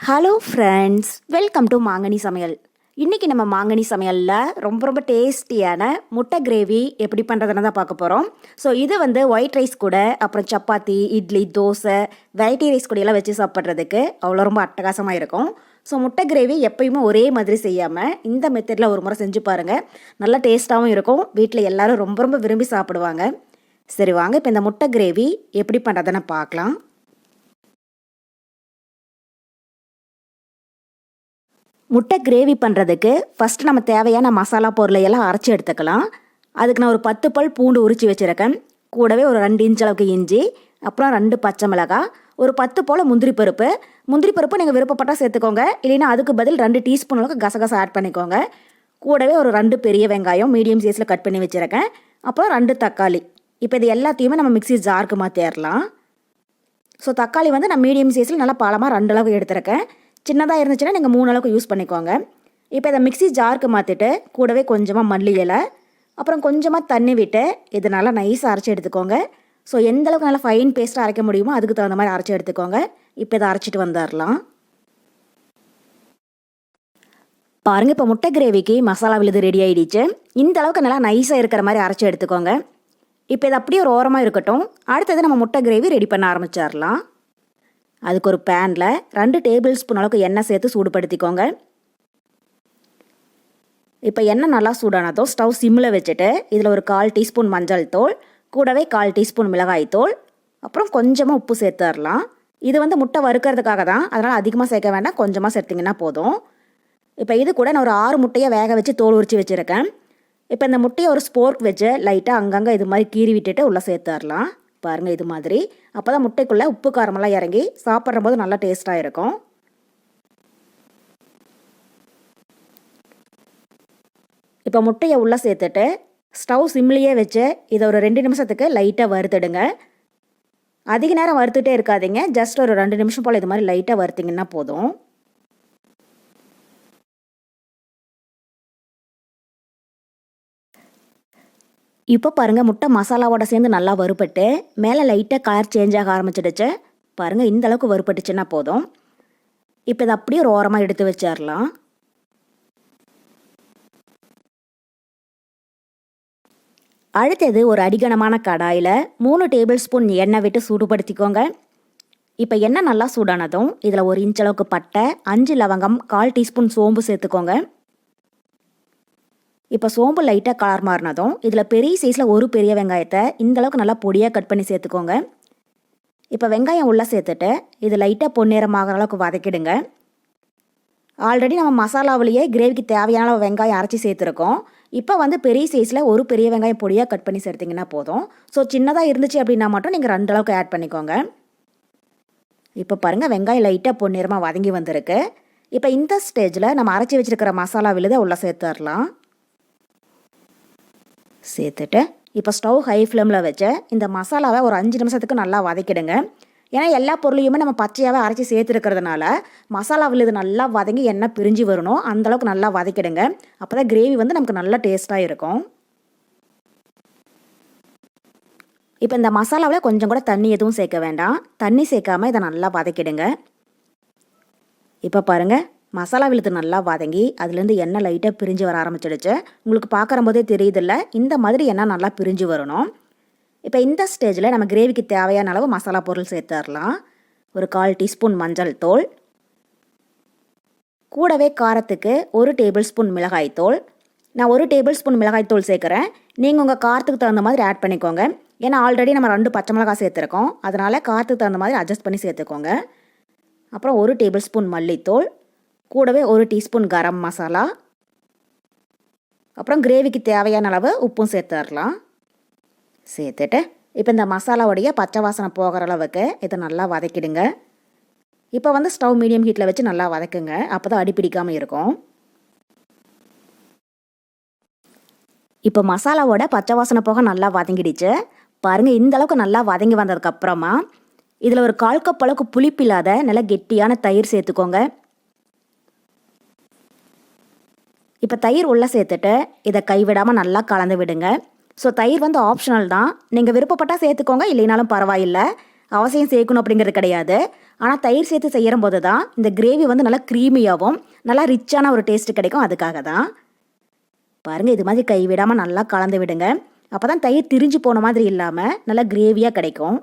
Hello friends, welcome to மாங்கனி சமையல். இன்றைக்கி நம்ம மாங்கனி சமையலில் ரொம்ப டேஸ்டியான முட்டை கிரேவி எப்படி பண்ணுறதுன்னு தான் பார்க்க போகிறோம். ஸோ இது ஒயிட் ரைஸ் கூட, அப்புறம் சப்பாத்தி, இட்லி, தோசை, வெரைட்டி ரைஸ் கூடயெல்லாம் வச்சு சாப்பிட்றதுக்கு அவ்வளோ ரொம்ப அட்டகாசமாக இருக்கும். ஸோ முட்டை கிரேவி எப்பயுமே ஒரே மாதிரி செய்யாமல் இந்த மெத்தடில் ஒரு முறை செஞ்சு பாருங்கள். நல்லா டேஸ்ட்டாகவும் இருக்கும். வீட்டில் எல்லோரும் ரொம்ப விரும்பி சாப்பிடுவாங்க. சரி வாங்க, இப்போ இந்த முட்டை கிரேவி எப்படி பண்ணுறதுன்னு பார்க்கலாம். முட்டை கிரேவி பண்ணுறதுக்கு ஃபஸ்ட்டு நம்ம தேவையான மசாலா பொருளையெல்லாம் அரைச்சி எடுத்துக்கலாம். அதுக்கு நான் ஒரு 10 பல் பூண்டு உரித்து வச்சுருக்கேன். கூடவே ஒரு 2 இன்ச் அளவுக்கு இஞ்சி, அப்புறம் 2 பச்சை மிளகாய், ஒரு 10 போல் முந்திரி பருப்பு நீங்கள் விருப்பப்பட்டால் சேர்த்துக்கோங்க. இல்லைன்னா அதுக்கு பதில் 2 டீஸ்பூன் அளவுக்கு கசகசா ஆட் பண்ணிக்கோங்க. கூடவே ஒரு 2 பெரிய வெங்காயம் மீடியம் சைஸில் கட் பண்ணி வச்சுருக்கேன். அப்புறம் 2 தக்காளி. இப்போ இது எல்லாத்தையுமே நம்ம மிக்ஸி ஜாருக்கு மாற்றிடலாம். ஸோ தக்காளி நான் மீடியம் சைஸில் நல்லா பழமாக 2 அளவுக்கு எடுத்துருக்கேன். சின்னதாக இருந்துச்சுன்னா நீங்கள் 3 அளவுக்கு யூஸ் பண்ணிக்கோங்க. இப்போ இதை மிக்ஸி ஜாருக்கு மாற்றிட்டு கூடவே கொஞ்சமாக மல்லி இலை, அப்புறம் கொஞ்சமாக தண்ணி விட்டு இது நல்லா நைஸாக அரைச்சி எடுத்துக்கோங்க. ஸோ எந்த அளவுக்கு நல்லா ஃபைன் பேஸ்ட்டாக அரைக்க முடியுமோ அதுக்கு தகுந்த மாதிரி அரைச்சி எடுத்துக்கோங்க. இப்போ இதை அரைச்சிட்டு வந்துடலாம். பாருங்கள், இப்போ முட்டை கிரேவிக்கு மசாலா விழுது ரெடி ஆகிடுச்சு. இந்த அளவுக்கு நல்லா நைஸாக இருக்கிற மாதிரி அரைச்சி எடுத்துக்கோங்க. இப்போ இது அப்படியே ஒரு ஓரமாக இருக்கட்டும். அடுத்தது நம்ம முட்டை கிரேவி ரெடி பண்ண ஆரம்பிச்சிடலாம். அதுக்கு ஒரு பேனில் 2 டேபிள் ஸ்பூன் அளவுக்கு எண்ணெய் சேர்த்து சூடுபடுத்திக்கோங்க. இப்போ எண்ணெய் நல்லா சூடானதும் ஸ்டவ் சிம்மில் வச்சுட்டு இதில் ஒரு 1/4 டீஸ்பூன் மஞ்சள் தூள், கூடவே 1/4 டீஸ்பூன் மிளகாய் தூள், அப்புறம் கொஞ்சமாக உப்பு சேர்த்துடலாம். இது முட்டை வறுக்கிறதுக்காக தான், அதனால் அதிகமாக சேர்க்க வேண்டாம், கொஞ்சமாக சேர்த்திங்கன்னா போதும். இப்போ இது கூட நான் ஒரு 6 முட்டையை வேக வச்சு தோல் உரித்து வச்சுருக்கேன். இப்போ இந்த முட்டையை ஒரு ஸ்போர்க் வச்சு லைட்டாக அங்கங்கே இது மாதிரி கீறி விட்டுட்டு உள்ளே சேர்த்துடலாம். பாருங்கள், இது மாதிரி. அப்போ தான் முட்டைக்குள்ளே உப்பு காரமெல்லாம் இறங்கி சாப்பிட்ற போது நல்லா டேஸ்ட்டாக இருக்கும். இப்போ முட்டையை உள்ளே சேர்த்துட்டு ஸ்டவ் சிம்லேயே வச்சு இதை ஒரு 2 நிமிஷத்துக்கு லைட்டாக வறுத்துடுங்க. அதிக நேரம் வறுத்துட்டே இருக்காதீங்க. ஜஸ்ட் ஒரு 2 நிமிஷம் போல் இது மாதிரி லைட்டாக வறுத்திங்கன்னா போதும். இப்போ பாருங்கள், முட்டை மசாலாவோட சேர்ந்து நல்லா வறுபட்டு மேலே லைட்டாக கலர் சேஞ்ச் ஆக ஆரம்பிச்சிடுச்சு. பாருங்கள், இந்த அளவுக்கு வறுபட்டுச்சுன்னா போதும். இப்போ இதை அப்படியே ஒரு ஓரமாக எடுத்து வச்சிடலாம். அடுத்தது ஒரு அடிகனமான கடாயில் 3 டேபிள் ஸ்பூன் எண்ணெய் விட்டு சூடுபடுத்திக்கோங்க. இப்போ எண்ணெய் நல்லா சூடானதும் இதில் 1 இன்ச் அளவுக்கு பட்டை, 5 லவங்கம், 1/4 டீஸ்பூன் சோம்பு சேர்த்துக்கோங்க. இப்போ சோம்பு லைட்டாக கலர் மாறினதும் இதில் பெரிய சைஸில் ஒரு பெரிய வெங்காயத்தை இந்த அளவுக்கு நல்லா பொடியாக கட் பண்ணி சேர்த்துக்கோங்க. இப்போ வெங்காயம் உள்ளே சேர்த்துட்டு இது லைட்டாக பொன்னிறமாகிற அளவுக்கு வதக்கிடுங்க. ஆல்ரெடி நம்ம மசாலாவிலேயே கிரேவிக்கு தேவையான அளவு வெங்காயம் அரைச்சி சேர்த்துருக்கோம். இப்போ பெரிய சைஸில் ஒரு பெரிய வெங்காயம் பொடியாக கட் பண்ணி சேர்த்திங்கன்னா போதும். ஸோ சின்னதாக இருந்துச்சு அப்படின்னா மட்டும் நீங்கள் 2 அளவுக்கு ஆட் பண்ணிக்கோங்க. இப்போ பாருங்கள், வெங்காயம் லைட்டாக பொன்னிறமாக வதங்கி வந்திருக்கு. இப்போ இந்த ஸ்டேஜில் நம்ம அரைச்சி வச்சுருக்கிற மசாலா விழுதை உள்ளே சேர்த்துடலாம். சேர்த்துட்டு இப்போ ஸ்டவ் ஹை ஃப்ளேமில் வச்சு இந்த மசாலாவை ஒரு 5 நிமிஷத்துக்கு நல்லா வதக்கிடுங்க. ஏன்னா எல்லா பொருளையுமே நம்ம பச்சையாகவே அரைச்சி சேர்த்துருக்கிறதுனால மசாலாவில் இது நல்லா வதங்கி எண்ணெய் பிரிஞ்சு வரணும். அந்தளவுக்கு நல்லா வதக்கிடுங்க. அப்போ தான் கிரேவி நமக்கு நல்லா டேஸ்ட்டாக இருக்கும். இப்போ இந்த மசாலாவில் கொஞ்சம் கூட தண்ணி எதுவும் சேர்க்க வேண்டாம். தண்ணி சேர்க்காமல் இதை நல்லா வதக்கிடுங்க. இப்போ பாருங்கள், மசாலா விழுது நல்லா வதங்கி அதுலேருந்து எண்ணெய் லைட்டாக பிரிஞ்சு வர ஆரம்பிச்சிடுச்சு. உங்களுக்கு பார்க்குற போதே தெரியுதில்ல, இந்த மாதிரி எண்ணெய் நல்லா பிரிஞ்சு வரணும். இப்போ இந்த ஸ்டேஜில் நம்ம கிரேவிக்கு தேவையான அளவு மசாலா பொருள் சேர்த்துடலாம். ஒரு 1/4 டீஸ்பூன் மஞ்சள் தூள், கூடவே காரத்துக்கு 1 டேபிள் ஸ்பூன் மிளகாய் தூள். நான் 1 டேபிள் ஸ்பூன் மிளகாய் தூள் சேர்க்குறேன். நீங்கள் உங்கள் காரத்துக்கு தகுந்த மாதிரி ஆட் பண்ணிக்கோங்க. ஏன்னா ஆல்ரெடி நம்ம 2 பச்சை மிளகாய் சேர்த்துருக்கோம். அதனால் காரத்துக்கு தகுந்த மாதிரி அட்ஜஸ்ட் பண்ணி சேர்த்துக்கோங்க. அப்புறம் 1 டேபிள் ஸ்பூன் மல்லித்தூள், கூடவே 1 டீஸ்பூன் கரம் மசாலா, அப்புறம் கிரேவிக்கு தேவையான அளவு உப்பும் சேர்த்துடலாம். சேர்த்துட்டு இப்போ இந்த மசாலாவுடைய பச்சை வாசனை போகிற அளவுக்கு இதை நல்லா வதக்கிடுங்க. இப்போ ஸ்டவ் மீடியம் ஹீட்டில் வச்சு நல்லா வதக்குங்க. அப்போ தான் அடிப்பிடிக்காமல் இருக்கும். இப்போ மசாலாவோட பச்சை வாசனை போக நல்லா வதங்கிடுச்சு. பாருங்கள், இந்த அளவுக்கு நல்லா வதங்கி வந்ததுக்கப்புறமா இதில் ஒரு 1/4 கப் அளவுக்கு புளிப்பில்லாத நல்லா கெட்டியான தயிர் சேர்த்துக்கோங்க. இப்போ தயிர் உள்ளே சேர்த்துட்டு இதை கைவிடாமல் நல்லா கலந்து விடுங்க. ஸோ தயிர் ஆப்ஷனல் தான். நீங்கள் விருப்பப்பட்டால் சேர்த்துக்கோங்க, இல்லைனாலும் பரவாயில்லை. அவசியம் சேர்க்கணும் அப்படிங்கிறது கிடையாது. ஆனால் தயிர் சேர்த்து செய்கிற போது தான் இந்த கிரேவி வந்து நல்லா க்ரீமியாகவும் நல்லா ரிச்சான ஒரு டேஸ்ட்டு கிடைக்கும். அதுக்காக தான் பாருங்கள், இது மாதிரி கைவிடாமல் நல்லா கலந்து விடுங்க. அப்போ தான் தயிர் திரிஞ்சு போன மாதிரி இல்லாமல் நல்லா கிரேவியாக கிடைக்கும்.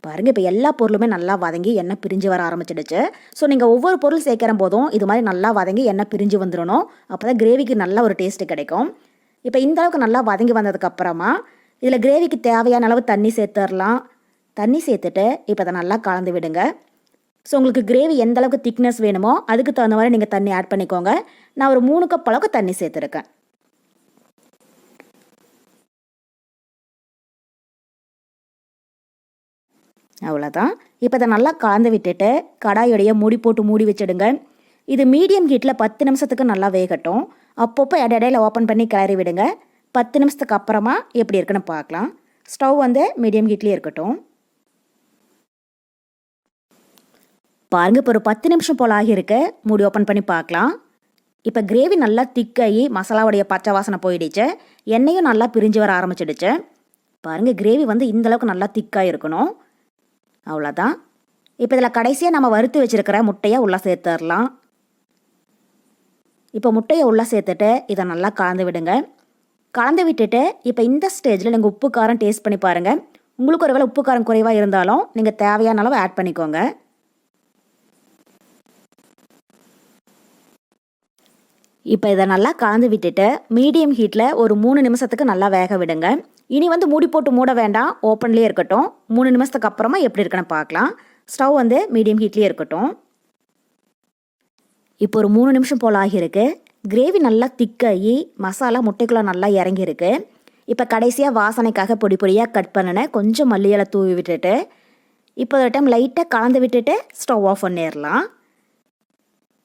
பாருங்கள், இப்போ எல்லா பொருளுமே நல்லா வதங்கி எண்ணெய் பிரிஞ்சு வர ஆரம்பிச்சிடுச்சு. ஸோ நீங்கள் ஒவ்வொரு பொருள் சேர்க்கிற போதும் இது மாதிரி நல்லா வதங்கி எண்ணெய் பிரிஞ்சு வந்துடணும். அப்போ தான் கிரேவிக்கு நல்ல ஒரு டேஸ்ட்டு கிடைக்கும். இப்போ இந்த அளவுக்கு நல்லா வதங்கி வந்ததுக்கப்புறமா இதில் கிரேவிக்கு தேவையான அளவு தண்ணி சேர்த்துடலாம். தண்ணி சேர்த்துட்டு இப்போ அதை நல்லா கலந்து விடுங்க. ஸோ உங்களுக்கு கிரேவி எந்த அளவுக்கு திக்னஸ் வேணுமோ அதுக்கு தகுந்த மாதிரி நீங்கள் தண்ணி ஆட் பண்ணிக்கோங்க. நான் ஒரு 3 கப் அளவுக்கு தண்ணி சேர்த்துருக்கேன். அவ்வளோதான். இப்போ இதை நல்லா கலந்து விட்டுட்டு கடாயோடைய மூடி போட்டு மூடி வச்சிடுங்க. இது மீடியம் ஹீட்டில் 10 நிமிஷத்துக்கு நல்லா வேகட்டும். அப்பப்போ இடையில ஓப்பன் பண்ணி கிளறி விடுங்க. 10 நிமிஷத்துக்கு அப்புறமா எப்படி இருக்குன்னு பார்க்கலாம். ஸ்டவ் வந்து மீடியம் ஹீட்லேயே இருக்கட்டும். பாருங்கள், இப்போ ஒரு 10 நிமிஷம் போல் ஆகியிருக்கு. மூடி ஓப்பன் பண்ணி பார்க்கலாம். இப்போ கிரேவி நல்லா திக்காகி மசாலாவுடைய பச்சை வாசனை போயிடுச்சு. எண்ணெயும் நல்லா பிரிஞ்சு வர ஆரம்பிச்சிடுச்சு. பாருங்கள், கிரேவி வந்து இந்தளவுக்கு நல்லா திக்காக இருக்கணும். அவ்வளோதான். இப்போ இதில் கடைசியாக நம்ம வறுத்து வச்சுருக்கிற முட்டையை உள்ளே சேர்த்துடலாம். இப்போ முட்டையை உள்ளே சேர்த்துட்டு இதை நல்லா கலந்து விடுங்க. கலந்து விட்டுட்டு இப்போ இந்த ஸ்டேஜில் நீங்கள் உப்பு காரம் டேஸ்ட் பண்ணி பாருங்கள். உங்களுக்கு ஒரு வேளை உப்பு காரம் குறைவாக இருந்தாலும் நீங்கள் தேவையான அளவு ஆட் பண்ணிக்கோங்க. இப்போ இதை நல்லா கலந்து விட்டுட்டு மீடியம் ஹீட்டில் ஒரு 3 நிமிஷத்துக்கு நல்லா வேக விடுங்க. இனி வந்து மூடி போட்டு மூட வேண்டாம், ஓப்பன்லேயே இருக்கட்டும். 3 நிமிஷத்துக்கு அப்புறமா எப்படி இருக்குன்னு பார்க்கலாம். ஸ்டவ் வந்து மீடியம் ஹீட்லேயே இருக்கட்டும். இப்போ ஒரு 3 நிமிஷம் போல் ஆகியிருக்கு. கிரேவி நல்லா திக்காகி மசாலா முட்டைக்குள்ளே நல்லா இறங்கியிருக்கு. இப்போ கடைசியாக வாசனைக்காக பொடி பொடியாக கட் பண்ணினேன் கொஞ்சம் மல்லியலை தூவி விட்டுட்டு இப்போ ஒரு டைம் லைட்டாக கலந்து விட்டுட்டு ஸ்டவ் ஆஃப் பண்ணிடலாம்.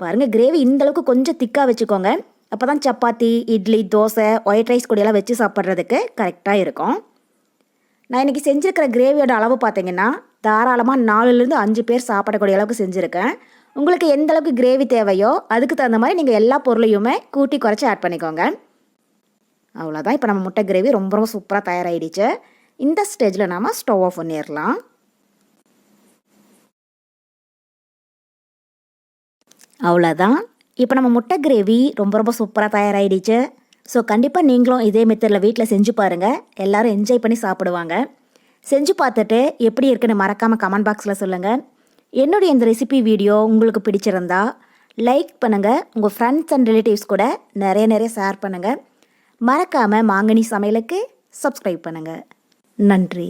பாருங்கள், கிரேவி இந்தளவுக்கு கொஞ்சம் திக்காக வச்சுக்கோங்க. அப்போ தான் சப்பாத்தி, இட்லி, தோசை, ஒயிட் ரைஸ் கூடையெல்லாம் வச்சு சாப்பிட்றதுக்கு கரெக்டாக இருக்கும். நான் இன்றைக்கி செஞ்சுருக்கிற கிரேவியோட அளவு பார்த்தீங்கன்னா தாராளமாக 4லேருந்து 5 பேர் சாப்பிடக்கூடிய அளவுக்கு செஞ்சுருக்கேன். உங்களுக்கு எந்த அளவுக்கு கிரேவி தேவையோ அதுக்கு தகுந்த மாதிரி நீங்கள் எல்லா பொருளையுமே கூட்டி குறைச்சி ஆட் பண்ணிக்கோங்க. அவ்வளோதான். இப்போ நம்ம முட்டை கிரேவி ரொம்ப ரொம்ப சூப்பராக தயாராகிடுச்சு. இந்த ஸ்டேஜில் நாம் ஸ்டவ் ஆஃப் பண்ணிடலாம். அவ்வளோதான். இப்போ நம்ம முட்டை கிரேவி ரொம்ப ரொம்ப சூப்பராக தயாராகிடுச்சு. ஸோ கண்டிப்பாக நீங்களும் இதே மெத்தடில் வீட்டில் செஞ்சு பாருங்கள். எல்லோரும் என்ஜாய் பண்ணி சாப்பிடுவாங்க. செஞ்சு பார்த்துட்டு எப்படி இருக்குன்னு மறக்காமல் கமெண்ட் பாக்ஸில் சொல்லுங்கள். என்னுடைய இந்த ரெசிபி வீடியோ உங்களுக்கு பிடிச்சிருந்தா லைக் பண்ணுங்கள். உங்கள் ஃப்ரெண்ட்ஸ் அண்ட் ரிலேட்டிவ்ஸ் கூட நிறைய ஷேர் பண்ணுங்கள். மறக்காமல் மாங்கனி சமையலுக்கு சப்ஸ்கிரைப் பண்ணுங்கள். நன்றி.